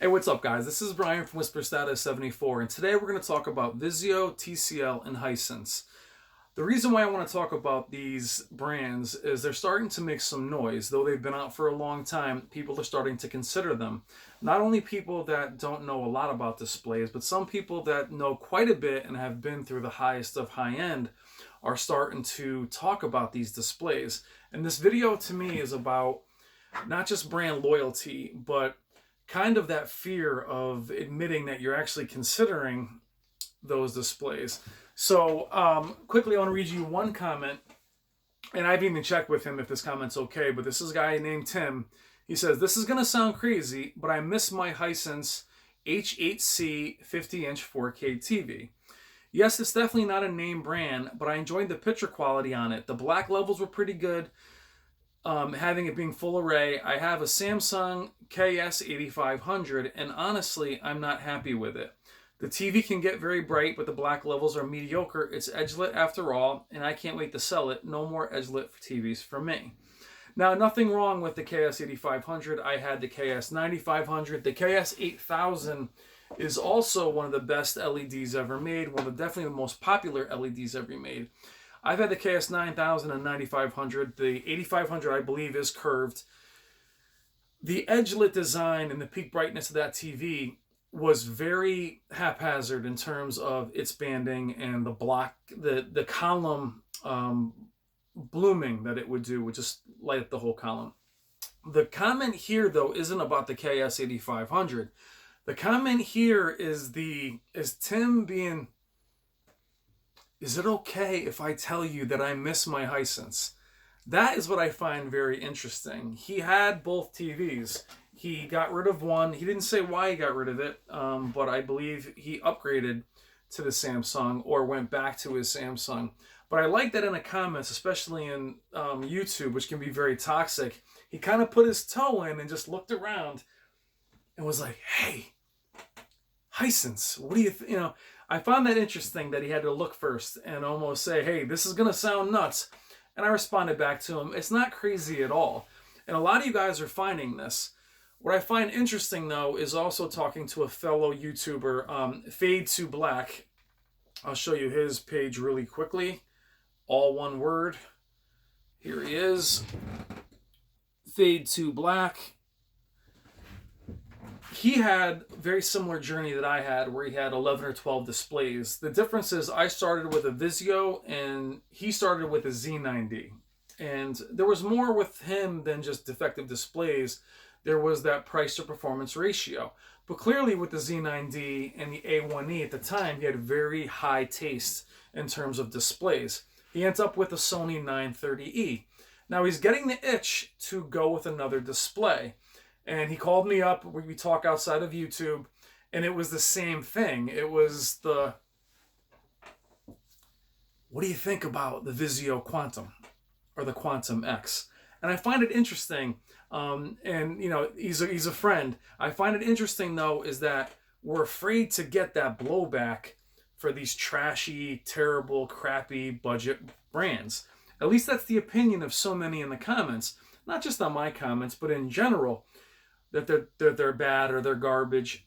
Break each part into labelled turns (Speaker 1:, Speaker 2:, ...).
Speaker 1: Hey, what's up, guys? This is Brian from Whisper Status 74, and today we're going to talk about Vizio, TCL, and Hisense. The reason why I want to talk about these brands is they're starting to make some noise. Though they've been out for a long time, people are starting to consider them. Not only people that don't know a lot about displays, but some people that know quite a bit and have been through the highest of high end are starting to talk about these displays. And this video to me is about not just brand loyalty, but kind of that fear of admitting that you're actually considering those displays. So quickly, I want to read you one comment, and I've even checked with him if this comment's okay, but this is a guy named Tim. He says, "This is going to sound crazy, but I miss my Hisense H8C 50-inch 4K TV. Yes, it's definitely not a name brand, but I enjoyed the picture quality on it. The black levels were pretty good. Having it being full array, I have a Samsung KS8500, and honestly, I'm not happy with it. The TV can get very bright, but the black levels are mediocre. It's edge-lit after all, and I can't wait to sell it. No more edge-lit TVs for me." Now, nothing wrong with the KS8500. I had the KS9500. The KS8000 is also one of the best LEDs ever made, one of definitely the most popular LEDs ever made. I've had the KS9000 and 9500. The 8500, I believe, is curved. The edge-lit design and the peak brightness of that TV was very haphazard in terms of its banding and the column blooming that it would do would just light up the whole column. The comment here, though, isn't about the KS8500. The comment here is Tim being, "Is it okay if I tell you that I miss my Hisense?" That is what I find very interesting. He had both TVs. He got rid of one. He didn't say why he got rid of it, but I believe he upgraded to the Samsung or went back to his Samsung. But I like that in the comments, especially in YouTube, which can be very toxic, he kind of put his toe in and just looked around and was like, "Hey, Hisense, what do you think?" I found that interesting that he had to look first and almost say, "Hey, this is going to sound nuts." And I responded back to him, "It's not crazy at all." And a lot of you guys are finding this. What I find interesting, though, is also talking to a fellow YouTuber, Fade to Black. I'll show you his page really quickly. All one word. Here he is. Fade to Black. He had a very similar journey that I had, where he had 11 or 12 displays. The difference is I started with a Vizio and he started with a Z9D. And there was more with him than just defective displays. There was that price to performance ratio. But clearly with the Z9D and the A1E at the time, he had very high taste in terms of displays. He ends up with a Sony 930E. Now he's getting the itch to go with another display. And he called me up, we talk outside of YouTube, and it was the same thing. It was what do you think about the Vizio Quantum or the Quantum X? And I find it interesting, and he's a friend. I find it interesting, though, is that we're afraid to get that blowback for these trashy, terrible, crappy budget brands. At least that's the opinion of so many in the comments. Not just on my comments, but in general, that they're bad or they're garbage.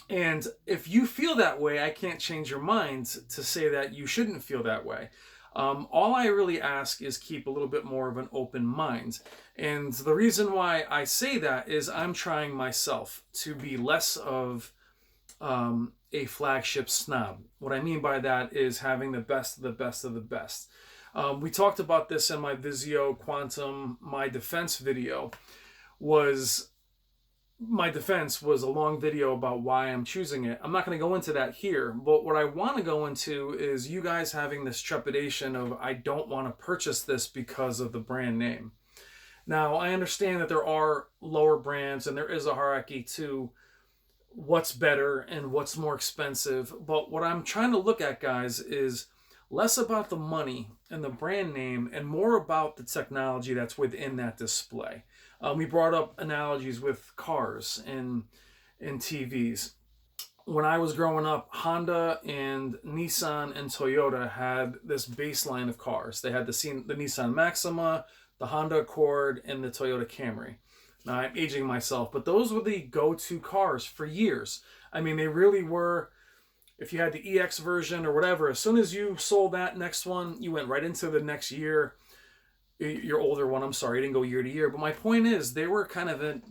Speaker 1: And if you feel that way, I can't change your mind to say that you shouldn't feel that way. All I really ask is keep a little bit more of an open mind. And the reason why I say that is I'm trying myself to be less of a flagship snob. What I mean by that is having the best of the best of the best. We talked about this in my Vizio Quantum, my defense video. My defense was a long video about why I'm choosing it. I'm not going to go into that here, but what I want to go into is you guys having this trepidation of, I don't want to purchase this because of the brand name. Now, I understand that there are lower brands and there is a hierarchy to what's better and what's more expensive, but what I'm trying to look at, guys, is less about the money and the brand name and more about the technology that's within that display. We brought up analogies with cars and TVs. When I was growing up, Honda and Nissan and Toyota had this baseline of cars. They had the Nissan Maxima, the Honda Accord, and the Toyota Camry. Now, I'm aging myself, but those were the go-to cars for years. I mean, they really were. If you had the EX version or whatever, as soon as you sold that next one, you went right into the next year. Your older one, I'm sorry, I didn't go year to year. But my point is, they were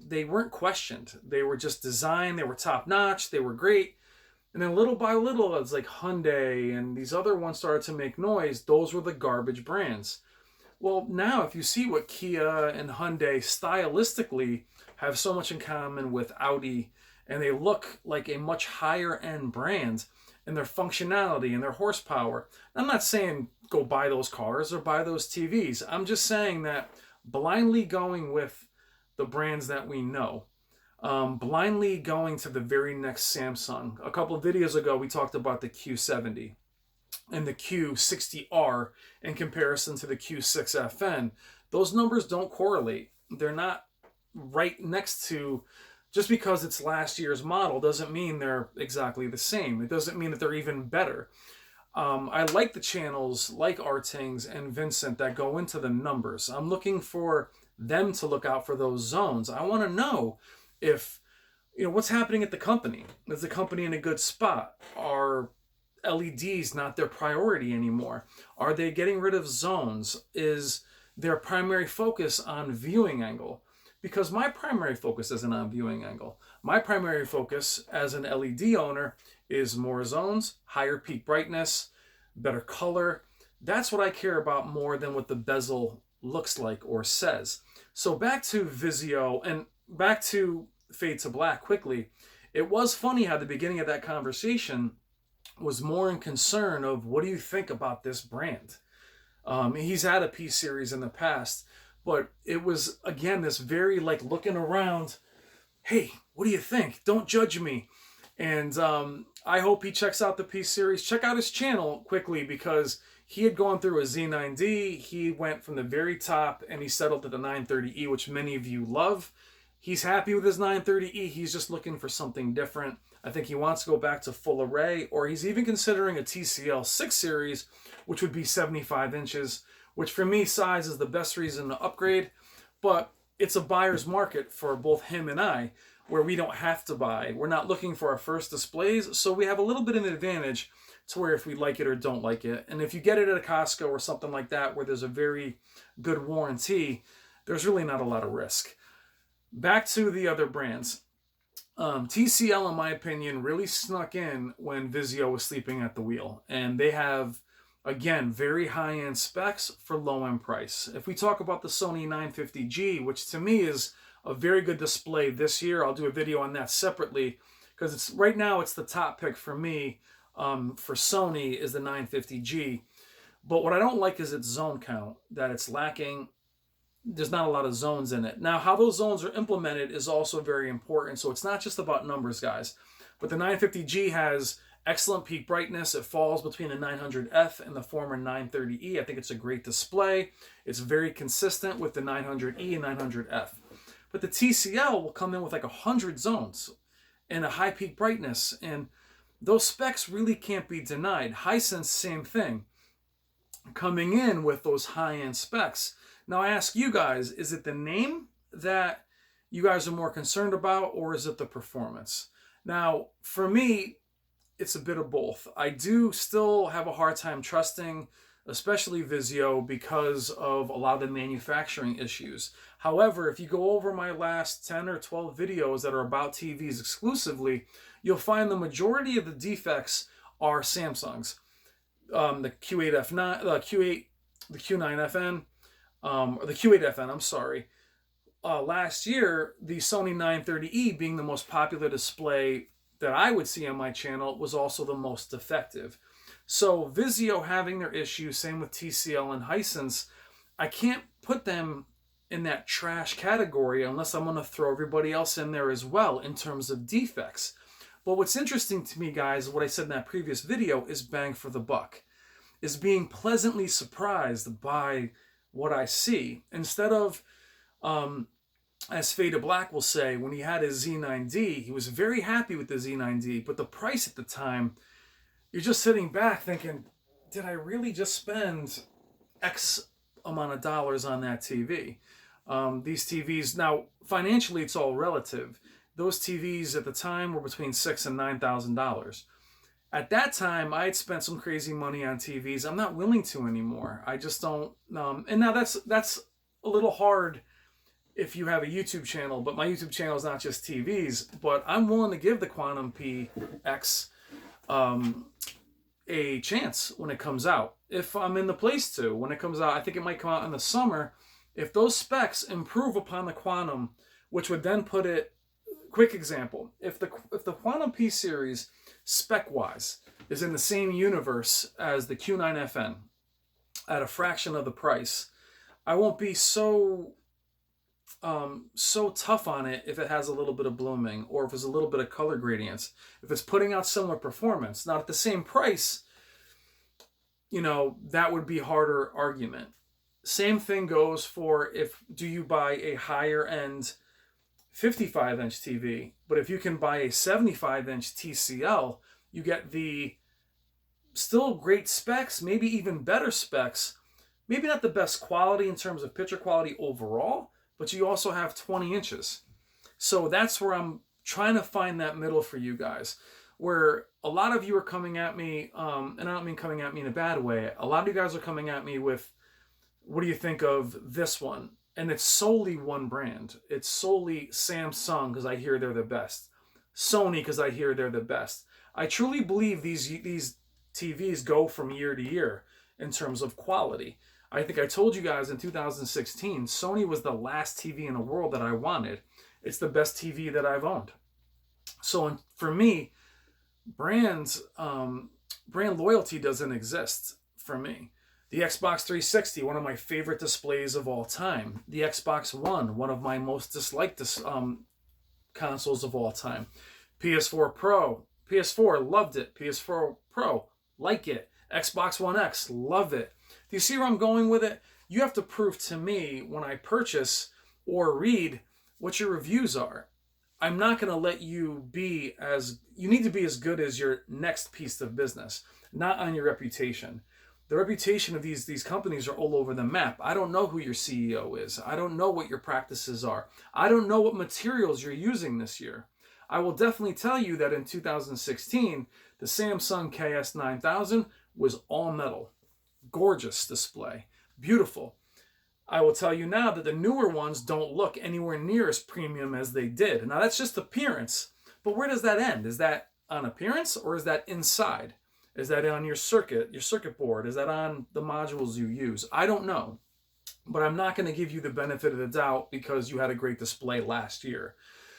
Speaker 1: they weren't questioned. They were just designed. They were top notch. They were great. And then little by little, it's like Hyundai and these other ones started to make noise. Those were the garbage brands. Well, now if you see what Kia and Hyundai stylistically have so much in common with Audi, and they look like a much higher end brand in their functionality and their horsepower. I'm not saying go buy those cars or buy those TVs. I'm just saying that blindly going with the brands that we know, blindly going to the very next Samsung. A couple of videos ago, we talked about the Q70 and the Q60R in comparison to the Q6FN. Those numbers don't correlate. They're not right next to, just because it's last year's model doesn't mean they're exactly the same. It doesn't mean that they're even better. I like the channels like Artings and Vincent that go into the numbers. I'm looking for them to look out for those zones. I want to know if, what's happening at the company. Is the company in a good spot? Are LEDs not their priority anymore? Are they getting rid of zones? Is their primary focus on viewing angle? Because my primary focus isn't on viewing angle. My primary focus as an LED owner is more zones, higher peak brightness, better color. That's what I care about more than what the bezel looks like or says. So back to Vizio and back to Fade to Black quickly. It was funny how the beginning of that conversation was more in concern of, what do you think about this brand? He's had a P series in the past, but it was, again, this very like looking around, hey, what do you think? Don't judge me. And I hope he checks out the P series. Check out his channel quickly, because he had gone through a Z9D. He went from the very top and he settled at the 930E, which many of you love. He's happy with his 930E. He's just looking for something different. I think he wants to go back to full array, or he's even considering a TCL 6 series, which would be 75 inches, which for me, size is the best reason to upgrade. But it's a buyer's market for both him and I, where we don't have to buy. We're not looking for our first displays, so we have a little bit of an advantage to where if we like it or don't like it. And if you get it at a Costco or something like that, where there's a very good warranty, there's really not a lot of risk. Back to the other brands. TCL, in my opinion, really snuck in when Vizio was sleeping at the wheel. And they have, again, very high-end specs for low-end price. If we talk about the Sony 950G, which to me is a very good display this year, I'll do a video on that separately, because it's right now it's the top pick for me for Sony is the 950G. But what I don't like is its zone count, that it's lacking. There's not a lot of zones in it. Now, how those zones are implemented is also very important. So it's not just about numbers, guys. But the 950G has excellent peak brightness. It falls between the 900F and the former 930E. I think it's a great display. It's very consistent with the 900E and 900F. But the TCL will come in with like 100 zones and a high peak brightness. And those specs really can't be denied. Hisense, same thing. Coming in with those high-end specs. Now I ask you guys, is it the name that you guys are more concerned about, or is it the performance? Now, for me, it's a bit of both. I do still have a hard time trusting, especially Vizio, because of a lot of the manufacturing issues. However, if you go over my last 10 or 12 videos that are about TVs exclusively, you'll find the majority of the defects are Samsung's. The Q8F9, the Q9FN, or the Q8FN, I'm sorry. Last year, the Sony 930E being the most popular display that I would see on my channel was also the most defective. So Vizio having their issues, same with TCL and Hisense, I can't put them in that trash category unless I'm going to throw everybody else in there as well in terms of defects. But what's interesting to me, guys, what I said in that previous video, is bang for the buck, is being pleasantly surprised by what I see. Instead of, as Fade to Black will say, when he had his Z9D, he was very happy with the Z9D, but the price at the time, you're just sitting back thinking, did I really just spend X amount of dollars on that TV? These TVs, now financially it's all relative. Those TVs at the time were between $6,000 and $9,000. At that time, I had spent some crazy money on TVs. I'm not willing to anymore. I just don't. And now that's a little hard if you have a YouTube channel, but my YouTube channel is not just TVs. But I'm willing to give the Quantum PX a chance when it comes out. If I'm in the place to, when it comes out, I think it might come out in the summer. If those specs improve upon the Quantum, which would then put it, quick example, if the Quantum P series spec-wise is in the same universe as the Q9FN at a fraction of the price, I won't be so tough on it if it has a little bit of blooming or if there's a little bit of color gradients. If it's putting out similar performance, not at the same price, that would be harder argument. Same thing goes for do you buy a higher end 55-inch TV, but if you can buy a 75-inch TCL, you get the still great specs, maybe even better specs, maybe not the best quality in terms of picture quality overall, but you also have 20 inches. So that's where I'm trying to find that middle for you guys, where a lot of you are coming at me, and I don't mean coming at me in a bad way, a lot of you guys are coming at me with, what do you think of this one? And it's solely one brand. It's solely Samsung because I hear they're the best. Sony because I hear they're the best. I truly believe these TVs go from year to year in terms of quality. I think I told you guys in 2016, Sony was the last TV in the world that I wanted. It's the best TV that I've owned. So for me, brand loyalty doesn't exist for me. The Xbox 360, one of my favorite displays of all time. The Xbox One, one of my most disliked consoles of all time. PS4 Pro, PS4, loved it. PS4 Pro, like it. Xbox One X, love it. Do you see where I'm going with it? You have to prove to me when I purchase or read what your reviews are. I'm not going to let you you need to be as good as your next piece of business, not on your reputation. The reputation of these companies are all over the map. I don't know who your CEO is. I don't know what your practices are. I don't know what materials you're using this year. I will definitely tell you that in 2016, the Samsung KS9000 was all metal. Gorgeous display. Beautiful. I will tell you now that the newer ones don't look anywhere near as premium as they did. Now that's just appearance, but where does that end? Is that on appearance or is that inside? Is that on your circuit board? Is that on the modules you use? I don't know, but I'm not going to give you the benefit of the doubt because you had a great display last year.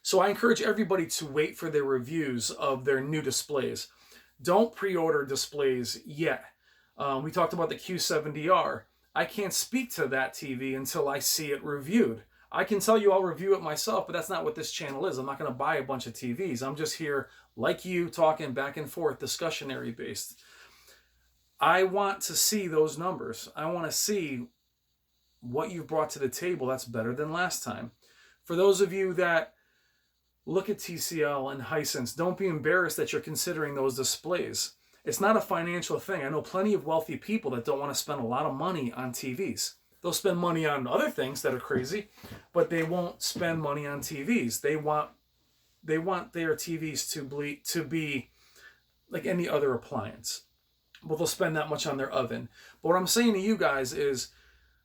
Speaker 1: So I encourage everybody to wait for their reviews of their new displays. Don't pre-order displays yet. We talked about the Q70R. I can't speak to that TV until I see it reviewed. I can tell you I'll review it myself, but that's not what this channel is. I'm not going to buy a bunch of TVs. I'm just here, like you, talking back and forth, discussionary based. I want to see those numbers. I want to see what you've brought to the table that's better than last time. For those of you that look at TCL and Hisense, don't be embarrassed that you're considering those displays. It's not a financial thing. I know plenty of wealthy people that don't want to spend a lot of money on TVs. They'll spend money on other things that are crazy, but they won't spend money on TVs. They want their TVs to be like any other appliance. But they'll spend that much on their oven. But what I'm saying to you guys is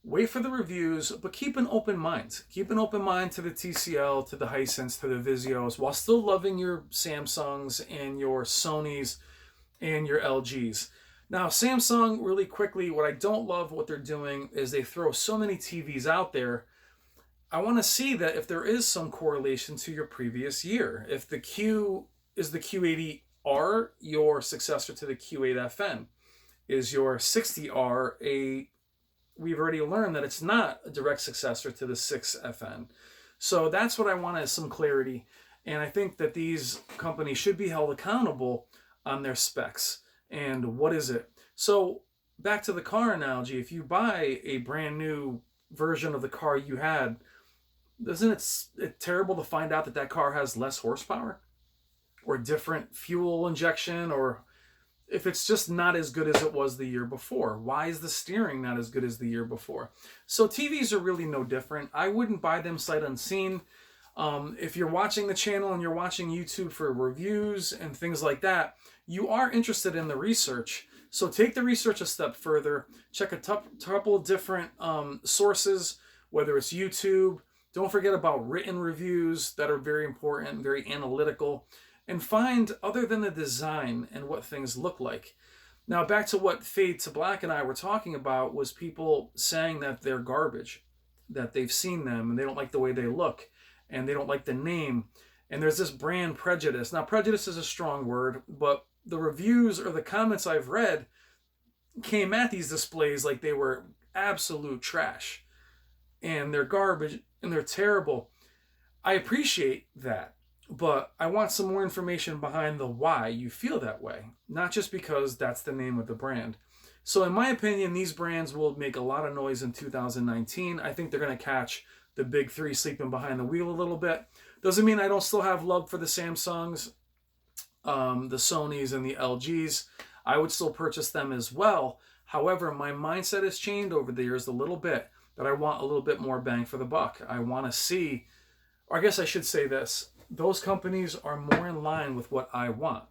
Speaker 1: wait for the reviews, but keep an open mind. Keep an open mind to the TCL, to the Hisense, to the Vizios, while still loving your Samsungs and your Sonys and your LGs. Now, Samsung, really quickly, what I don't love what they're doing is they throw so many TVs out there. I want to see that if there is some correlation to your previous year. If the Q is the Q80R, your successor to the Q8FN. Is your 60R we've already learned that it's not a direct successor to the 6FN. So that's what I want is some clarity. And I think that these companies should be held accountable on their specs. And what is it? So back to the car analogy, if you buy a brand new version of the car you had, isn't it terrible to find out that that car has less horsepower or different fuel injection or if it's just not as good as it was the year before? Why is the steering not as good as the year before? So TVs are really no different. I wouldn't buy them sight unseen. If you're watching the channel and you're watching YouTube for reviews and things like that, you are interested in the research. So take the research a step further. Check a couple of different sources, whether it's YouTube. Don't forget about written reviews that are very important, very analytical. And find, other than the design and what things look like. Now, back to what Fade to Black and I were talking about, was people saying that they're garbage, that they've seen them and they don't like the way they look and they don't like the name. And there's this brand prejudice. Now, prejudice is a strong word, but the reviews or the comments I've read came at these displays like they were absolute trash and they're garbage and they're terrible. I appreciate that. But I want some more information behind the why you feel that way, not just because that's the name of the brand. So in my opinion, these brands will make a lot of noise in 2019. I think they're going to catch the big three sleeping behind the wheel a little bit. Doesn't mean I don't still have love for the Samsungs, the Sonys, and the LGs. I would still purchase them as well. However, my mindset has changed over the years a little bit, that I want a little bit more bang for the buck. I want to see, or I guess I should say this, those companies are more in line with what I want.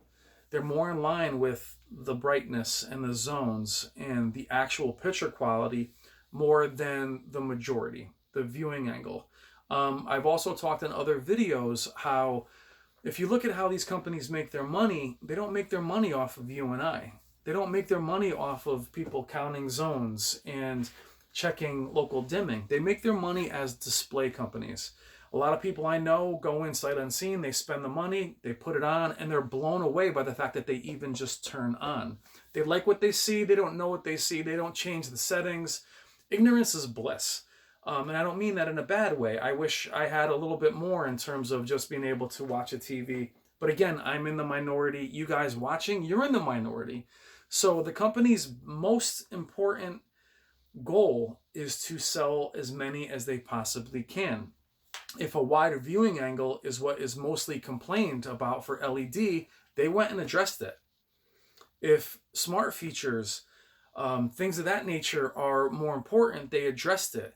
Speaker 1: They're more in line with the brightness and the zones and the actual picture quality more than the majority, the viewing angle. I've also talked in other videos how if you look at how these companies make their money, they don't make their money off of you and I. They don't make their money off of people counting zones and checking local dimming. They make their money as display companies. A lot of people I know go in sight unseen, they spend the money, they put it on, and they're blown away by the fact that they even just turn on. They like what they see, they don't know what they see, they don't change the settings. Ignorance is bliss. And I don't mean that in a bad way. I wish I had a little bit more in terms of just being able to watch a TV. But again, I'm in the minority. You guys watching, you're in the minority. So the company's most important goal is to sell as many as they possibly can. If a wider viewing angle is what is mostly complained about for LED, they went and addressed it. If smart features, things of that nature are more important, they addressed it.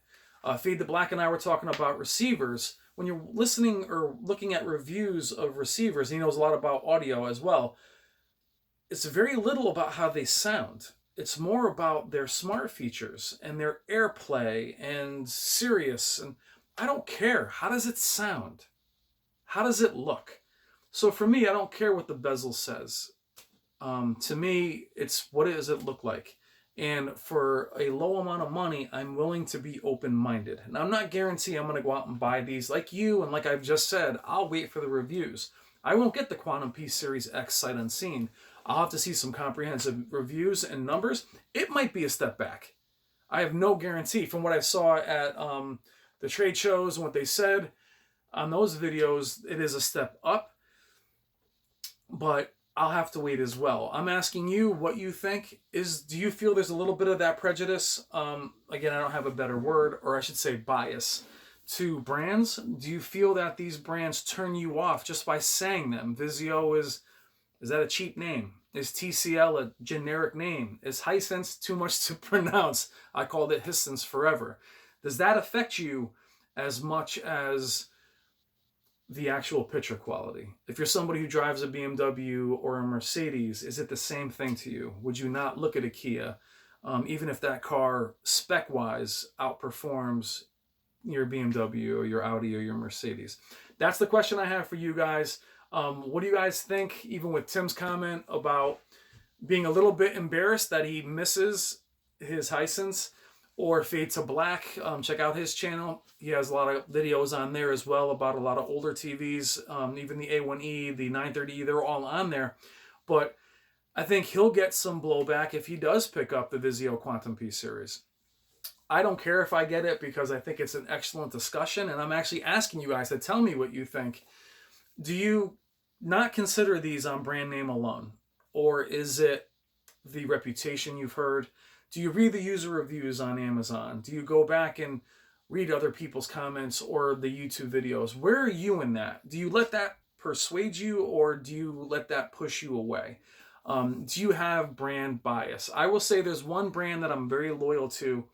Speaker 1: Fade to Black and I were talking about receivers. When you're listening or looking at reviews of receivers, he knows a lot about audio as well. It's very little about how they sound. It's more about their smart features and their AirPlay and Sirius. And I don't care. How does it sound? How does it look? So for me, I don't care what the bezel says. To me, it's what does it look like? And for a low amount of money, I'm willing to be open-minded. And I'm not guaranteeing I'm going to go out and buy these like you. And like I've just said, I'll wait for the reviews. I won't get the Quantum P Series X sight unseen. I'll have to see some comprehensive reviews and numbers. It might be a step back. I have no guarantee. From what I saw at the trade shows and what they said on those videos, it is a step up. But I'll have to wait as well. I'm asking you what you think. Do you feel there's a little bit of that prejudice? Again, I don't have a better word, or I should say bias, to brands. Do you feel that these brands turn you off just by saying them? Vizio is that a cheap name? Is TCL a generic name? Is Hisense too much to pronounce? I called it Hisense forever. Does that affect you as much as the actual picture quality? If you're somebody who drives a BMW or a Mercedes, is it the same thing to you? Would you not look at a Kia, even if that car spec-wise outperforms your BMW or your Audi or your Mercedes? That's the question I have for you guys. What do you guys think, even with Tim's comment about being a little bit embarrassed that he misses his Hisense? Or Fade to Black, check out his channel. He has a lot of videos on there as well about a lot of older TVs, even the A1E, the 930E, they're all on there. But I think he'll get some blowback if he does pick up the Vizio Quantum P Series. I don't care if I get it because I think it's an excellent discussion, and I'm actually asking you guys to tell me what you think. Do you not consider these on brand name alone? Or is it the reputation you've heard? Do you read the user reviews on Amazon? Do you go back and read other people's comments or the YouTube videos? Where are you in that? Do you let that persuade you, or do you let that push you away? Do you have brand bias? I will say there's one brand that I'm very loyal to,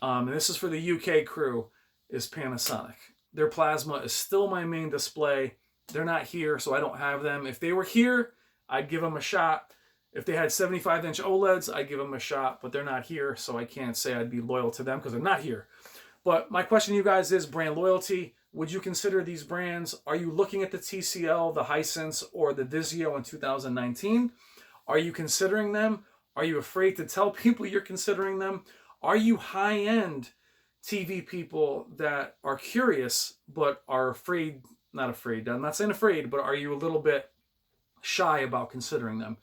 Speaker 1: and this is for the UK crew, is Panasonic. Their plasma is still my main display. They're not here, so I don't have them. If they were here, I'd give them a shot. If they had 75-inch OLEDs, I'd give them a shot, but they're not here, so I can't say I'd be loyal to them because they're not here. But my question to you guys is brand loyalty. Would you consider these brands? Are you looking at the TCL, the Hisense, or the Vizio in 2019? Are you considering them? Are you afraid to tell people you're considering them? Are you high-end TV people that are curious but are afraid, not afraid, I'm not saying afraid, but are you a little bit shy about considering them?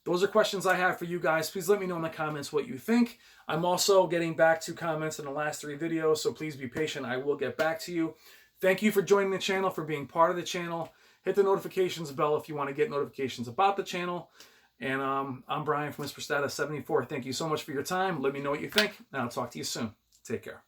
Speaker 1: Those are questions I have for you guys. Please let me know in the comments what you think. I'm also getting back to comments in the last 3 videos, so please be patient. I will get back to you. Thank you for joining the channel, for being part of the channel. Hit the notifications bell if you want to get notifications about the channel. And I'm Brian from Whisper Status 74. Thank you so much for your time. Let me know what you think, and I'll talk to you soon. Take care.